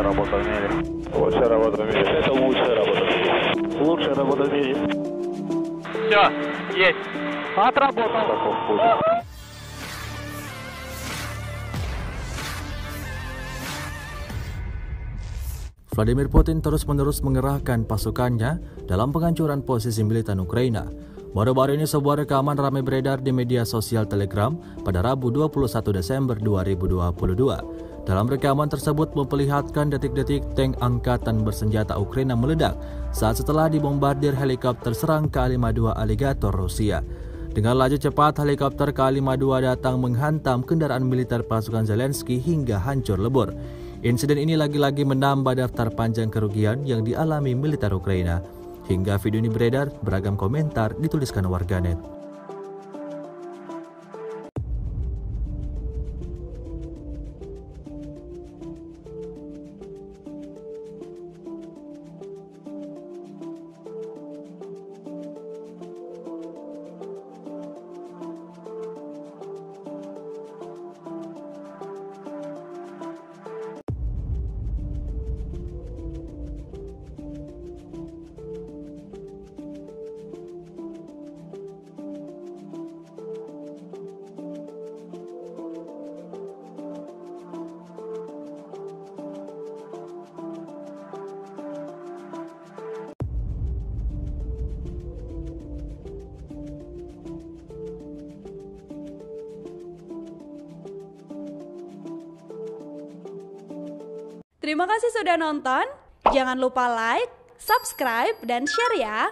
работа в мире. Лучшая работа в мире. Это лучшая работа в мире. Лучшая работа в мире. Все, есть. Отработал. Таков путь. Vladimir Putin terus-menerus mengerahkan pasukannya dalam penghancuran posisi militer Ukraina. Baru-baru ini sebuah rekaman ramai beredar di media sosial Telegram pada Rabu 21 Desember 2022. Dalam rekaman tersebut memperlihatkan detik-detik tank angkatan bersenjata Ukraina meledak saat setelah dibombardir helikopter serang K-52 Alligator Rusia. Dengan laju cepat, helikopter K-52 datang menghantam kendaraan militer pasukan Zelensky hingga hancur lebur. Insiden ini lagi-lagi menambah daftar panjang kerugian yang dialami militer Ukraina. Hingga video ini beredar, beragam komentar dituliskan warganet. Terima kasih sudah nonton. Jangan lupa like, subscribe, dan share ya.